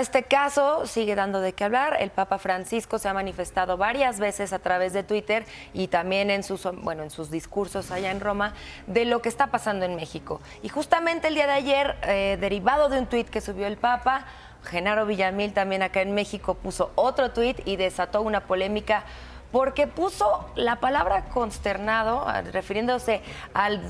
Este caso sigue dando de qué hablar. El Papa Francisco se ha manifestado varias veces a través de Twitter y también en sus discursos allá en Roma de lo que está pasando en México. Y justamente el día de ayer, derivado de un tuit que subió el Papa, Genaro Villamil también acá en México puso otro tuit y desató una polémica porque puso la palabra consternado, refiriéndose al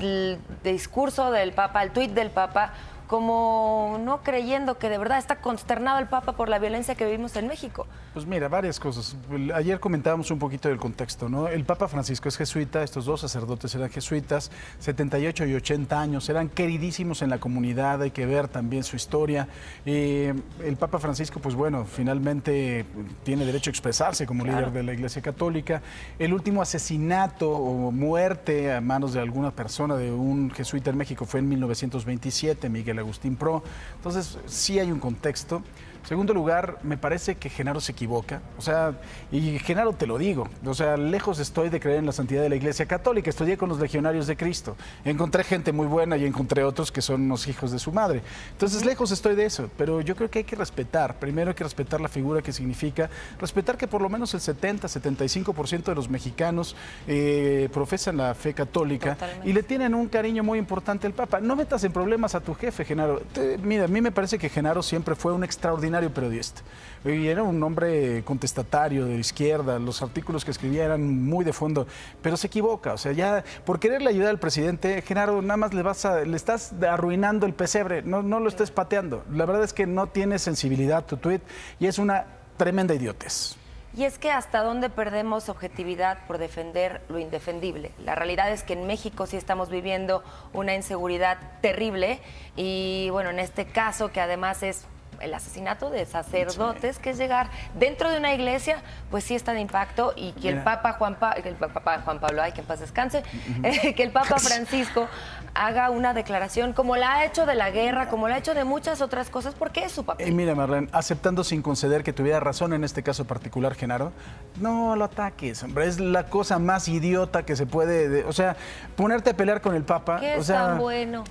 discurso del Papa, al tuit del Papa, como no creyendo que de verdad está consternado el Papa por la violencia que vivimos en México. Pues mira, varias cosas. Ayer comentábamos un poquito del contexto, ¿no? El Papa Francisco es jesuita, estos dos sacerdotes eran jesuitas, 78 y 80 años, eran queridísimos en la comunidad, hay que ver también su historia. El Papa Francisco, pues bueno, finalmente tiene derecho a expresarse como líder de la Iglesia Católica. El último asesinato o muerte a manos de alguna persona de un jesuita en México fue en 1927, Miguel Agustín Pro. Entonces, sí hay un contexto. Segundo lugar, me parece que Genaro se equivoca. O sea, y Genaro te lo digo, o sea, lejos estoy de creer en la santidad de la Iglesia Católica. Estudié con los legionarios de Cristo. Encontré gente muy buena y encontré otros que son unos hijos de su madre. Entonces, lejos estoy de eso. Pero yo creo que hay que respetar. Primero hay que respetar la figura que significa. Respetar que por lo menos el 70-75% de los mexicanos profesan la fe católica. Totalmente. Y le tienen un cariño muy importante al Papa. No metas en problemas a tu jefe, Genaro. Mira, a mí me parece que Genaro siempre fue un extraordinario periodista. Y era un hombre contestatario de izquierda, los artículos que escribía eran muy de fondo, pero se equivoca. O sea, ya por quererle ayudar al presidente, Genaro, nada más le estás arruinando el pesebre, no lo estés pateando. La verdad es que no tiene sensibilidad tu tuit y es una tremenda idiotez. Y es que hasta dónde perdemos objetividad por defender lo indefendible. La realidad es que en México sí estamos viviendo una inseguridad terrible y bueno, en este caso que además es el asesinato de sacerdotes, sí, que es llegar dentro de una iglesia, pues sí está de impacto y que el Papa Juan Pablo, ay, que en paz descanse, que el Papa Francisco haga una declaración como la ha hecho de la guerra, como la ha hecho de muchas otras cosas, porque es su papel. Mira, Marlene, aceptando sin conceder que tuviera razón en este caso particular, Genaro, no lo ataques, hombre, es la cosa más idiota que se puede, o sea, ponerte a pelear con el Papa. ¿Qué es tan bueno?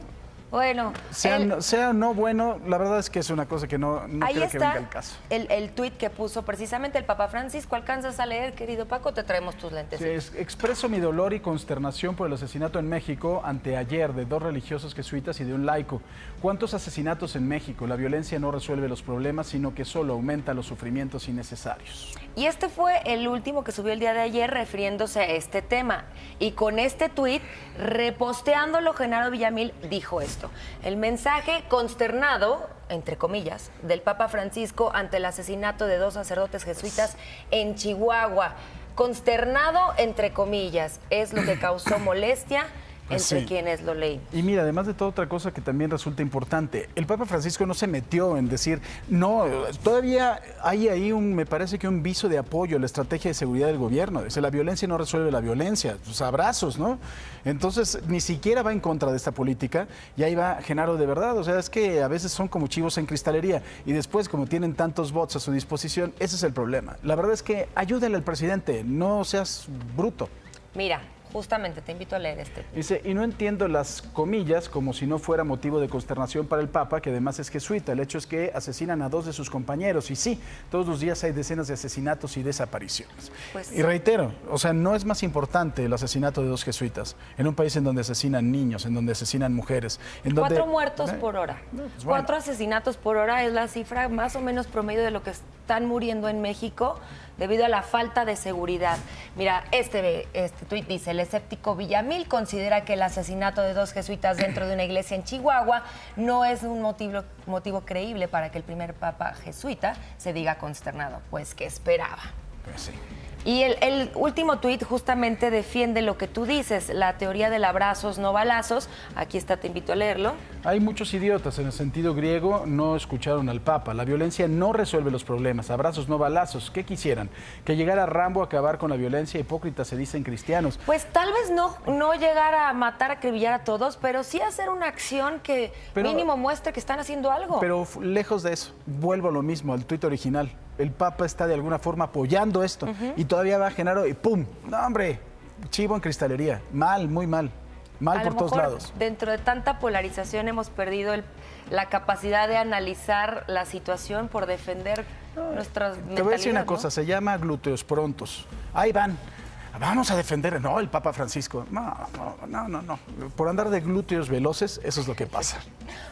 Bueno, sea no bueno, la verdad es que es una cosa que no creo que venga al caso. El tuit que puso precisamente el Papa Francisco. ¿Alcanzas a leer, querido Paco? Te traemos tus lentes. Sí, expreso mi dolor y consternación por el asesinato en México anteayer de dos religiosos jesuitas y de un laico. ¿Cuántos asesinatos en México? La violencia no resuelve los problemas, sino que solo aumenta los sufrimientos innecesarios. Y este fue el último que subió el día de ayer refiriéndose a este tema. Y con este tuit, reposteándolo, Genaro Villamil dijo esto. El mensaje consternado, entre comillas, del Papa Francisco ante el asesinato de dos sacerdotes jesuitas en Chihuahua. Consternado, entre comillas, es lo que causó molestia entre quienes lo leí. Y mira, además de toda otra cosa que también resulta importante, el Papa Francisco no se metió en decir, no, todavía hay ahí me parece que un viso de apoyo a la estrategia de seguridad del gobierno. Dice, la violencia no resuelve la violencia, pues abrazos, ¿no? Entonces, ni siquiera va en contra de esta política y ahí va Genaro de verdad. O sea, es que a veces son como chivos en cristalería y después, como tienen tantos bots a su disposición, ese es el problema. La verdad es que ayúdenle al presidente, no seas bruto. Mira, justamente te invito a leer este. Dice, y no entiendo las comillas como si no fuera motivo de consternación para el Papa, que además es jesuita. El hecho es que asesinan a dos de sus compañeros y sí, todos los días hay decenas de asesinatos y desapariciones. Pues, y reitero, o sea, no es más importante el asesinato de dos jesuitas en un país en donde asesinan niños, en donde asesinan mujeres. En donde, 4 muertos por hora. Pues, 4 asesinatos por hora es la cifra más o menos promedio de lo que están muriendo en México debido a la falta de seguridad. Mira, este tuit dice, el escéptico Villamil considera que el asesinato de dos jesuitas dentro de una iglesia en Chihuahua no es un motivo creíble para que el primer papa jesuita se diga consternado. Pues, ¿qué esperaba? Pues sí. Y el último tuit justamente defiende lo que tú dices, la teoría del abrazos no balazos. Aquí está, te invito a leerlo. Hay muchos idiotas en el sentido griego, no escucharon al Papa. La violencia no resuelve los problemas, abrazos no balazos. ¿Qué quisieran? Que llegara Rambo a acabar con la violencia, hipócritas se dicen cristianos. Pues tal vez no llegar a matar, a acribillar a todos, pero sí hacer una acción que mínimo muestre que están haciendo algo. Pero lejos de eso, vuelvo a lo mismo, al tuit original. El Papa está de alguna forma apoyando esto y todavía va Genaro y ¡pum! No, hombre, chivo en cristalería. Mal, muy mal. Mal A por lo todos mejor, lados. dentro de tanta polarización hemos perdido la capacidad de analizar la situación por defender nuestras mentalidades. Te voy a decir una ¿no? cosa, se llama glúteos prontos. Ahí van. Vamos a defender, no, el Papa Francisco. No. Por andar de glúteos veloces, eso es lo que pasa.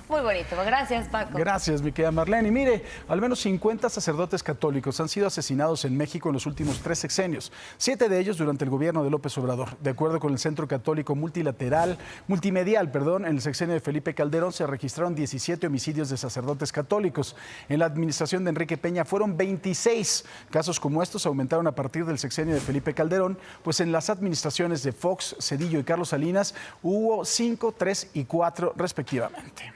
Muy bonito. Gracias, Paco. Gracias, mi querida Marlene. Y mire, al menos 50 sacerdotes católicos han sido asesinados en México en los últimos 3 sexenios. 7 de ellos durante el gobierno de López Obrador. De acuerdo con el Centro Católico Multimedial, en el sexenio de Felipe Calderón se registraron 17 homicidios de sacerdotes católicos. En la administración de Enrique Peña fueron 26. Casos como estos aumentaron a partir del sexenio de Felipe Calderón, pues en las administraciones de Fox, Cedillo y Carlos Salinas hubo 5, 3 y 4 respectivamente.